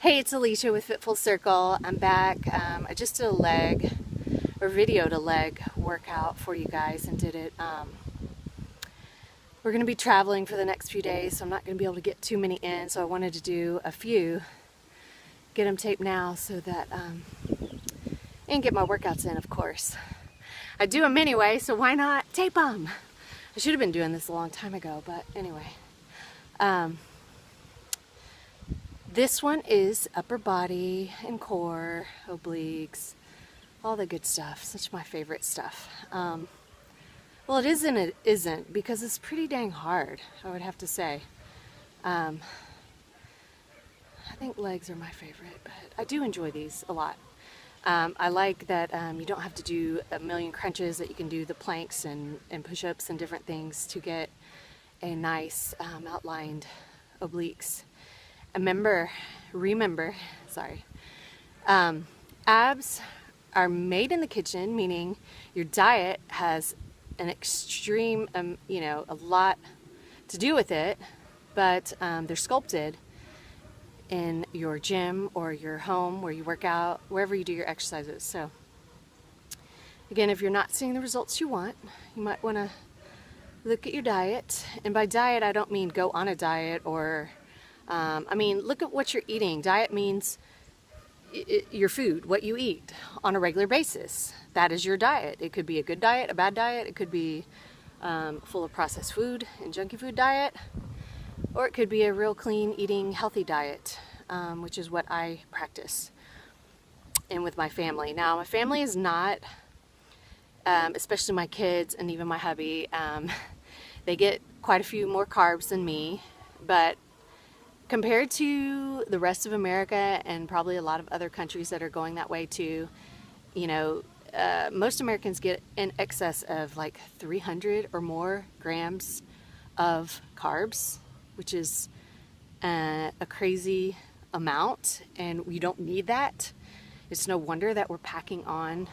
Hey, it's Alicia with Fit Full Circle. I'm back. I just did videoed a leg workout for you guys and did it. We're going to be traveling for the next few days, so I'm not going to be able to get too many in, so I wanted to do a few, get them taped now so that, and get my workouts in, of course. I do them anyway, so why not tape them? I should have been doing this a long time ago, but anyway. This one is upper body and core, obliques, all the good stuff. Such my favorite stuff. Well, it is and it isn't, because it's pretty dang hard, I would have to say. I think legs are my favorite, but I do enjoy these a lot. I like that you don't have to do a million crunches, that you can do the planks and push-ups and different things to get a nice outlined obliques. Remember, abs are made in the kitchen, meaning your diet has an extreme, a lot to do with it, but they're sculpted in your gym or your home where you work out, wherever you do your exercises. So again, if you're not seeing the results you want, you might want to look at your diet. And by diet, I don't mean go on a diet or I mean, look at what you're eating. Diet means your food, what you eat on a regular basis. That is your diet. It could be a good diet, a bad diet. It could be full of processed food and junky food diet. Or it could be a real clean eating, healthy diet, which is what I practice and with my family. Now, my family is not, especially my kids and even my hubby, they get quite a few more carbs than me, but compared to the rest of America and probably a lot of other countries that are going that way too, most Americans get in excess of like 300 or more grams of carbs, which is a crazy amount, and we don't need that. It's no wonder that we're packing on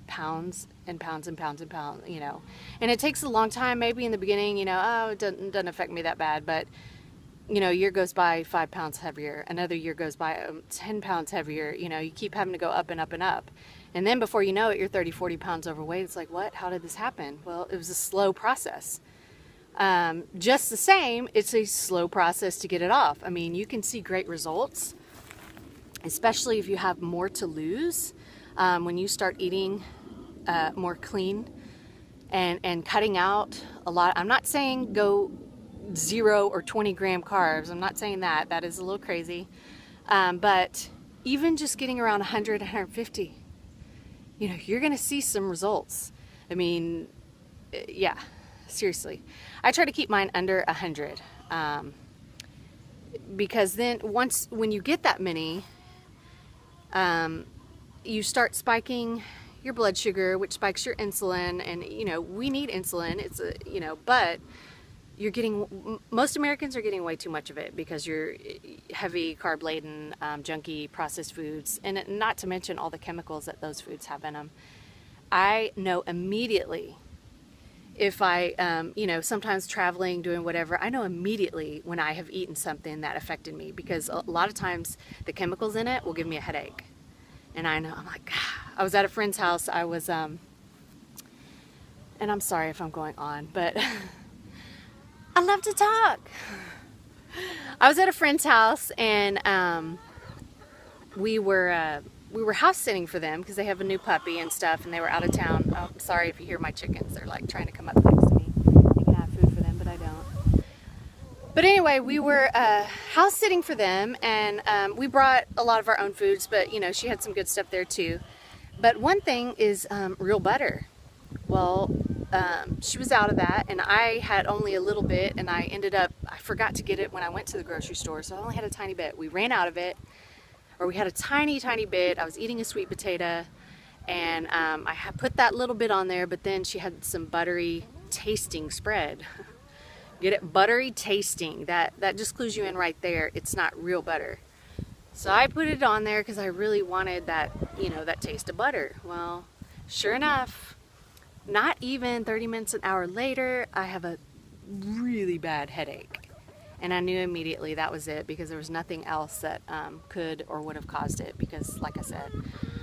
pounds and pounds and pounds and pounds, and it takes a long time. Maybe in the beginning, oh, it doesn't affect me that bad, but a year goes by 5 pounds heavier, another year goes by 10 pounds heavier, you keep having to go up and up and up. And then before you know it, you're 30, 40 pounds overweight. It's like, what? How did this happen? Well, it was a slow process. Just the same, it's a slow process to get it off. I mean, you can see great results, especially if you have more to lose, when you start eating more clean and cutting out a lot. I'm not saying go 0 or 20 gram carbs. I'm not saying that. That is a little crazy. But even just getting around 100, 150, you're going to see some results. I mean, yeah, seriously. I try to keep mine under 100. Because then when you get that many, you start spiking your blood sugar, which spikes your insulin. And, we need insulin. It's but most Americans are getting way too much of it because you're heavy carb laden, junky processed foods, and not to mention all the chemicals that those foods have in them. I know immediately if I, sometimes traveling, doing whatever, I know immediately when I have eaten something that affected me, because a lot of times the chemicals in it will give me a headache. And I know, I'm like, I was at a friend's house. I was, and I'm sorry if I'm going on, but I love to talk. I was at a friend's house, and we were house sitting for them because they have a new puppy and stuff, and they were out of town. Oh, I'm sorry if you hear my chickens. They're like trying to come up next to me. I can have food for them, but I don't. But anyway, we were house sitting for them, and we brought a lot of our own foods, but she had some good stuff there too. But one thing is real butter. Well, she was out of that, and I had only a little bit, and I forgot to get it when I went to the grocery store, so I only had a tiny bit. We ran out of it, or we had a tiny, tiny bit. I was eating a sweet potato, and I had put that little bit on there, but then she had some buttery tasting spread. Get it? Buttery tasting. That just clues you in right there. It's not real butter. So I put it on there because I really wanted that, that taste of butter. Well, sure enough, not even 30 minutes, an hour later, I have a really bad headache. And I knew immediately that was it, because there was nothing else that could or would have caused it, because like I said,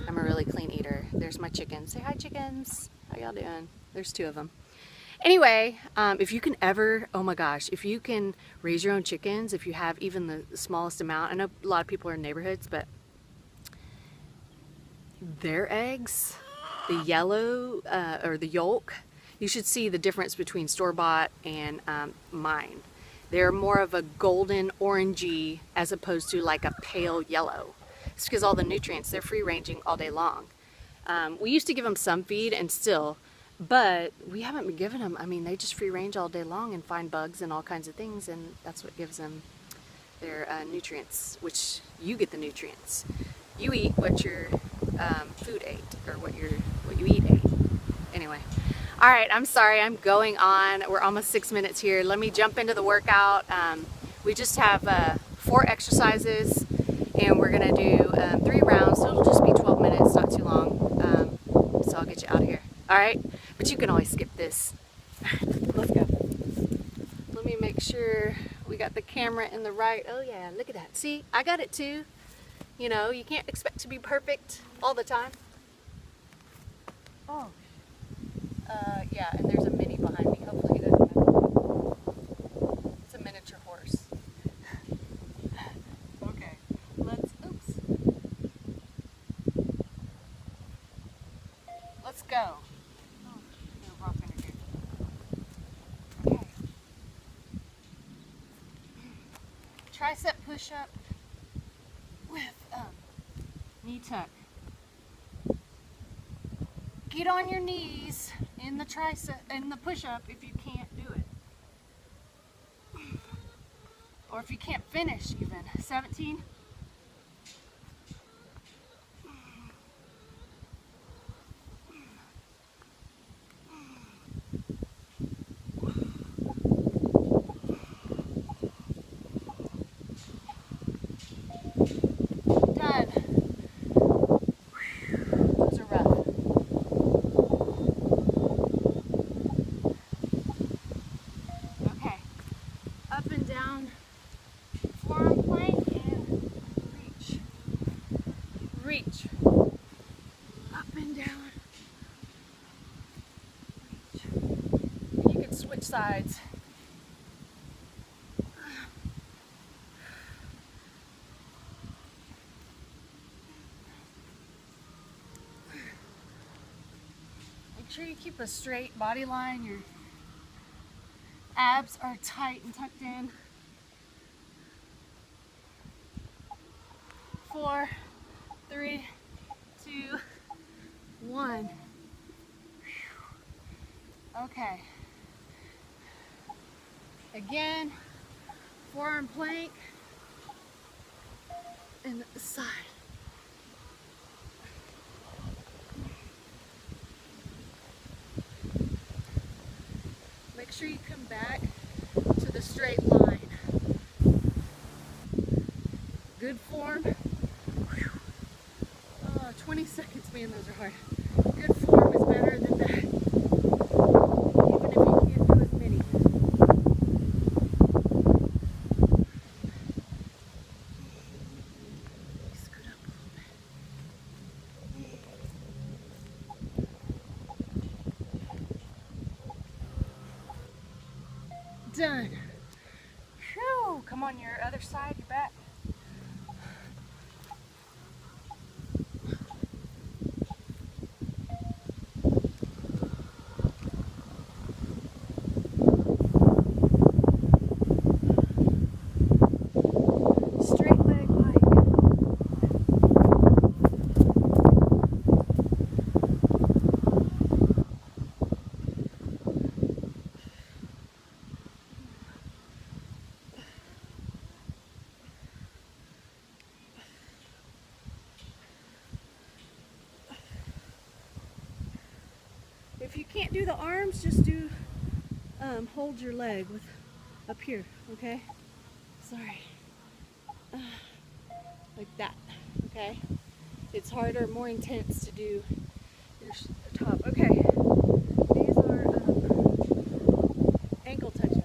I'm a really clean eater. There's my chickens. Say hi, chickens. How y'all doing? There's 2 of them. Anyway, if you can ever, oh my gosh, if you can raise your own chickens, if you have even the smallest amount, I know a lot of people are in neighborhoods, but their eggs, the yellow or the yolk, you should see the difference between store-bought and mine. They're more of a golden orangey as opposed to like a pale yellow. It's because all the nutrients, they're free ranging all day long. We used to give them some feed and still, but we haven't been giving them, I mean, they just free range all day long and find bugs and all kinds of things, and that's what gives them their nutrients, which you get the nutrients. You eat what your food ate, or what you eat ate. Anyway. All right, I'm sorry, I'm going on. We're almost 6 minutes here. Let me jump into the workout. We just have 4 exercises, and we're gonna do 3 rounds, so it'll just be 12 minutes, not too long. So I'll get you out of here. All right, but you can always skip this. Let's go. Let me make sure we got the camera in the right. Oh yeah, look at that. See, I got it too. You know, you can't expect to be perfect all the time. Oh. Yeah, and there's a mini behind me. Hopefully he doesn't know. It's a miniature horse. Okay, oops. Let's go. Oh, there's a rock under here. Okay. Tricep push-up with knee tuck. Get on your knees in the tricep, in the push-up if you can't do it. Or if you can't finish even. 17. Done. Those are rough. Down, forearm plank, and reach, up and down, reach. And you can switch sides. Make sure you keep a straight body line. Your abs are tight and tucked in. 4, 3, 2, 1. Okay. Again, forearm plank and the side. Make sure you come back to the straight line. Good form. 20 seconds, man, those are hard. Good form is better than that. Even if you can't do as many. Scoot up a little bit. Done. Whew. Come on, your other side, your back. If you can't do the arms, just do hold your leg with up here, okay? Sorry. Like that, okay? It's harder, more intense to do your top. Okay, these are ankle touches.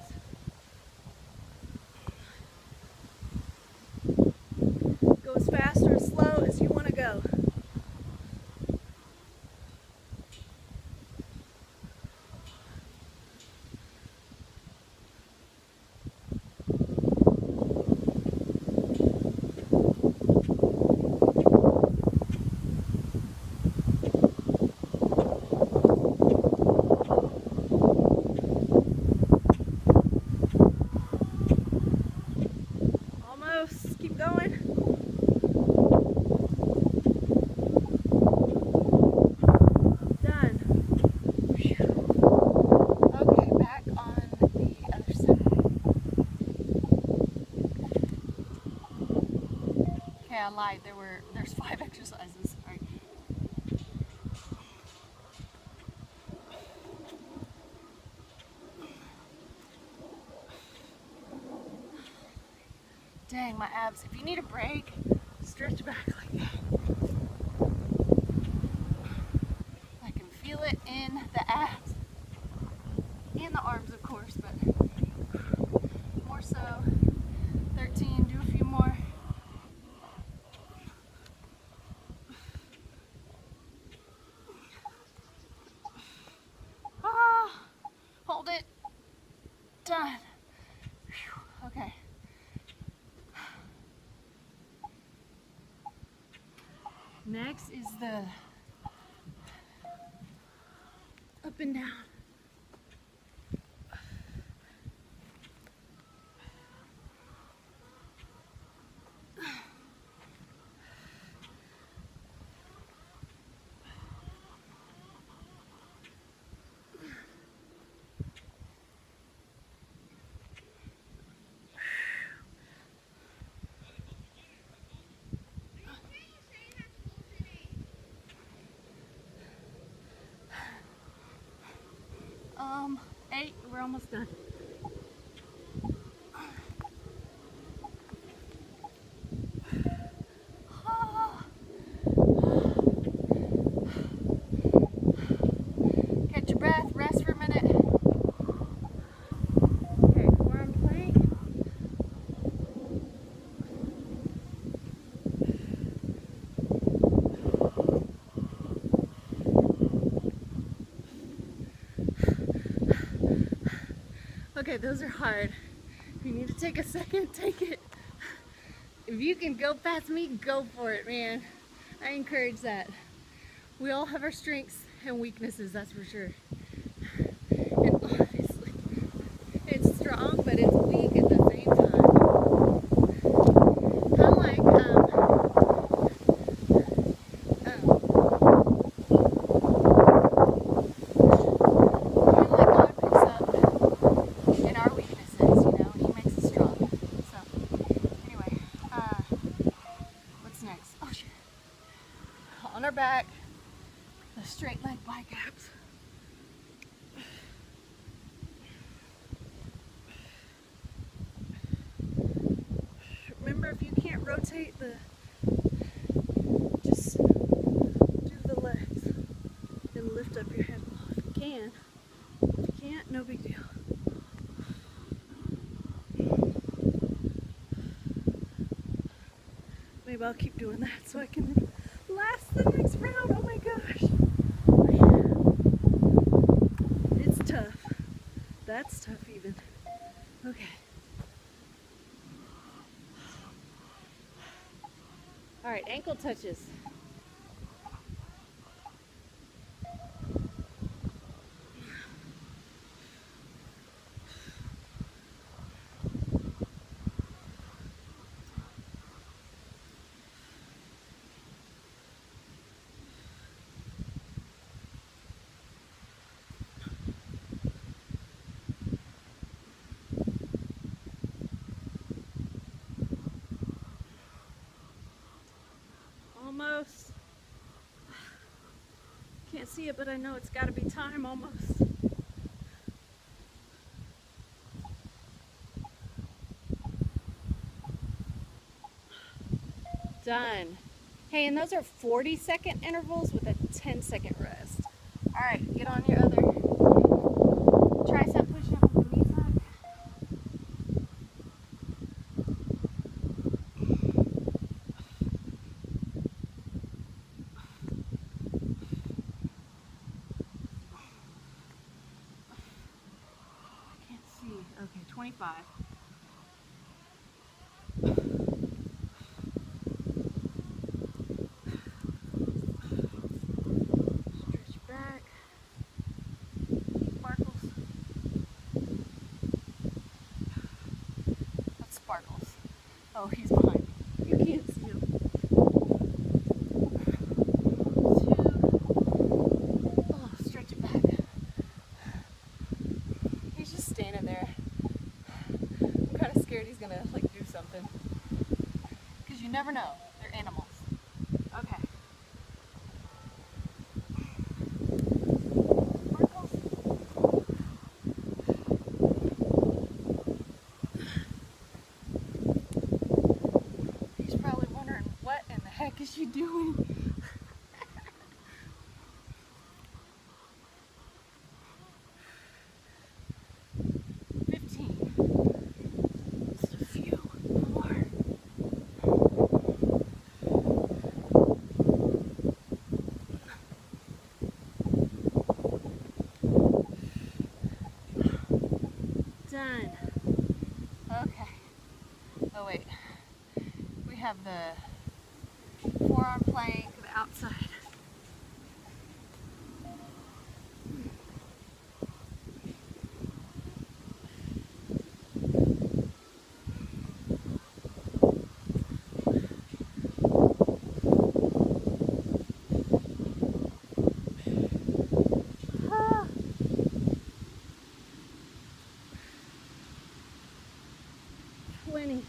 Okay, I lied. There's 5 exercises. All right. Dang, my abs. If you need a break, stretch back like that. I can feel it in the abs and the arms, of course, but more so. 13, do a few more. Ah, hold it. Done. Whew. Okay. Next is the up and down. Eight, we're almost done. Catch your breath, rest for a minute. Okay, forearm plank. Okay, those are hard. If you need to take a second, take it. If you can go past me, go for it, man. I encourage that. We all have our strengths and weaknesses, that's for sure. And obviously, it's strong, but it's weak at the same time. Kind of like, God picks up in our weaknesses, you know, and He makes us strong. So, anyway, what's next? Oh, shit. On our back, the straight leg bike abs. Remember, if you can't rotate just do the legs and lift up your head wall if you can. If you can't, no big deal. Maybe I'll keep doing that so I can last the next round. Oh my gosh. It's tough. That's tough even. Okay. All right, ankle touches. Almost. Can't see it, but I know it's got to be time almost. Done. Hey, and those are 40-second intervals with a 10-second rest. All right, get on your other tricep push-up with the knee tuck. Okay, 25. Stretch back. Sparkles. That's Sparkles. Oh, he's behind me. You can't see him. 2. Oh, stretch it back. He's just standing there. I'm kind of scared he's gonna like do something, because you never know. There is she doing? Done. Okay. Oh wait. We have the forearm plank, the outside. Ah. 20.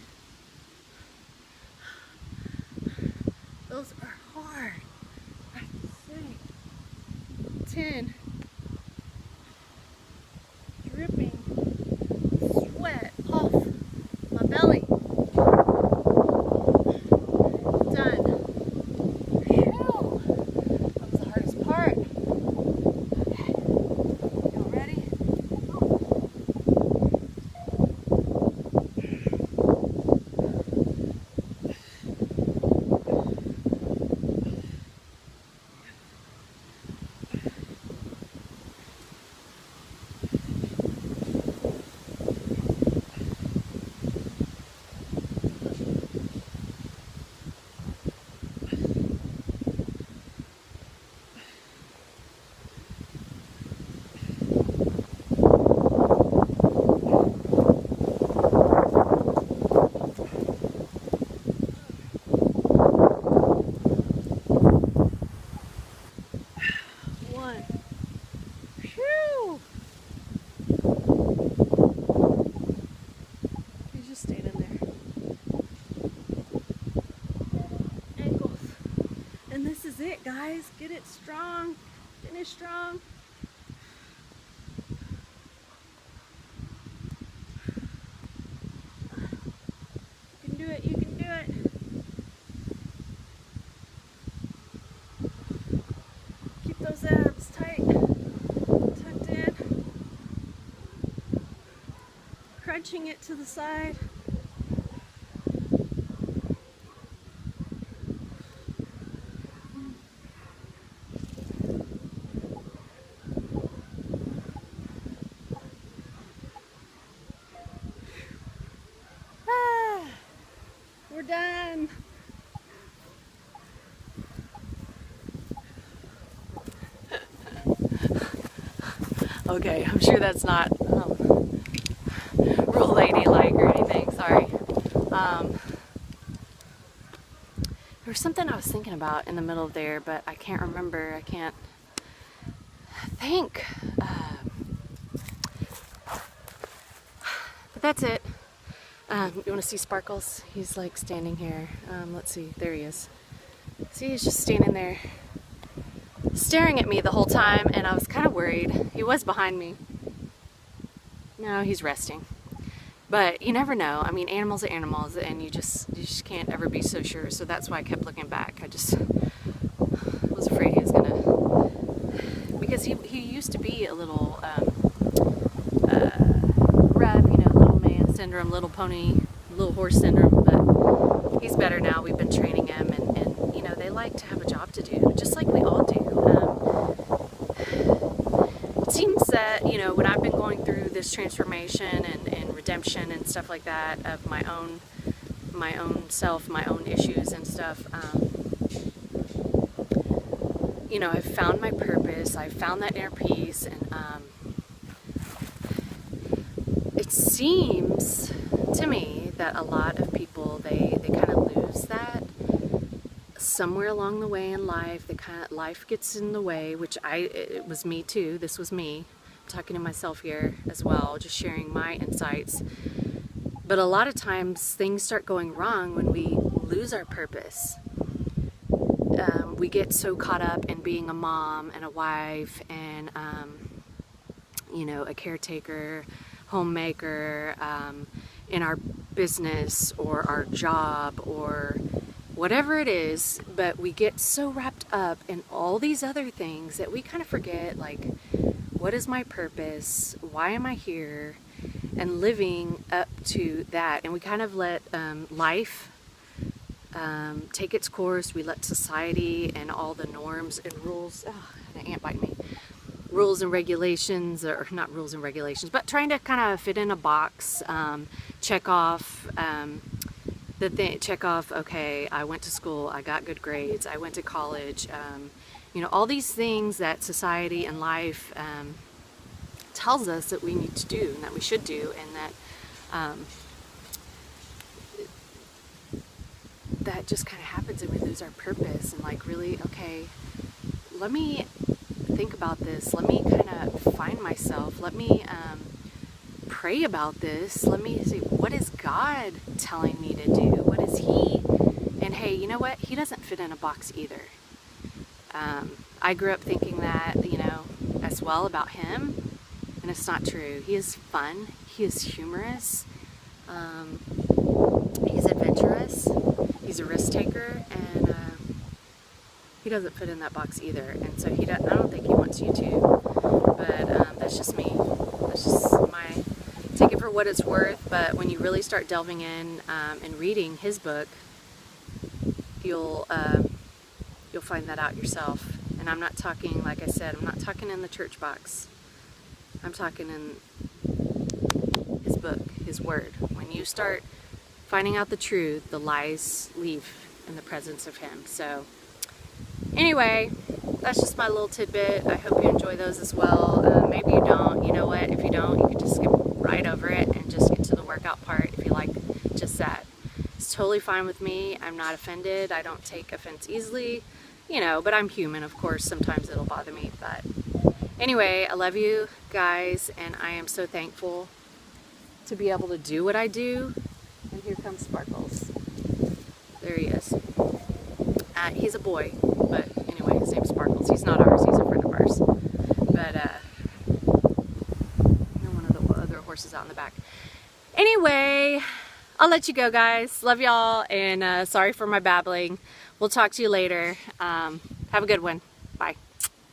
Those are hard, I have to say. 10. Dripping sweat off my belly. Done. Phew. That was the hardest part. Okay. Y'all ready? One. Phew. He's just standing there. Ankles. And this is it, guys. Get it strong. Finish strong. You can do it. You can do it. Keep those abs tight. Tucked in. Crunching it to the side. We're done. Okay, I'm sure that's not real ladylike or anything, sorry. There was something I was thinking about in the middle of there, but I can't remember, I can't think. But that's it. You want to see Sparkles? He's like standing here. Let's see, there he is. See, he's just standing there staring at me the whole time, and I was kind of worried. He was behind me. No, he's resting. But you never know. I mean, animals are animals, and you just can't ever be so sure. So that's why I kept looking back. I just was afraid he was gonna, because he used to be a little rough, you know, little man syndrome, little pony, little horse syndrome. But he's better now. We've been training him, and you know, they like to have a job to do, just like we all do. It seems that, you know, when I've been going through this transformation and redemption and stuff like that of my own self, my own issues and stuff, you know, I've found my purpose, I've found that inner peace, and it seems to me that a lot of people, they kind of lose that somewhere along the way in life. Life gets in the way, which it was me too. This was me. I'm talking to myself here as well, just sharing my insights. But a lot of times things start going wrong when we lose our purpose. We get so caught up in being a mom and a wife and you know, a caretaker, homemaker, in our business or our job, or whatever it is, but we get so wrapped up in all these other things that we kind of forget, like, what is my purpose? Why am I here? And living up to that. And we kind of let life take its course. We let society and all the norms and rules, oh, an ant bite me, rules and regulations, or not rules and regulations, but trying to kind of fit in a box, check off check off, okay, I went to school, I got good grades, I went to college, you know, all these things that society and life tells us that we need to do and that we should do, and that that just kind of happens and we lose our purpose. And like, really, okay, let me think about this, let me kind of find myself, let me pray about this, let me see, what is God telling me to do, what is He, and hey, you know what, He doesn't fit in a box either. I grew up thinking that, you know, as well about Him, and it's not true. He is fun, He is humorous, He's adventurous, He's a risk taker, and He doesn't fit in that box either. And so I don't think He wants you to, but that's just me. That's just my, take it for what it's worth. But when you really start delving in and reading His book, you'll find that out yourself. And I'm not talking, like I said, I'm not talking in the church box. I'm talking in His book, His word. When you start finding out the truth, the lies leave in the presence of Him. So anyway, that's just my little tidbit. I hope you enjoy those as well. Maybe you don't. You know what? If you don't, you can just skip right over it and just get to the workout part if you like just that. It's totally fine with me. I'm not offended. I don't take offense easily, you know, but I'm human, of course. Sometimes it'll bother me. But anyway, I love you guys, and I am so thankful to be able to do what I do. And here comes Sparkles. There he is. He's a boy, but anyway, his name's Sparkles. He's not ours, he's a friend of ours. But, one of the other horses out in the back. Anyway, I'll let you go, guys. Love y'all, and sorry for my babbling. We'll talk to you later. Have a good one. Bye.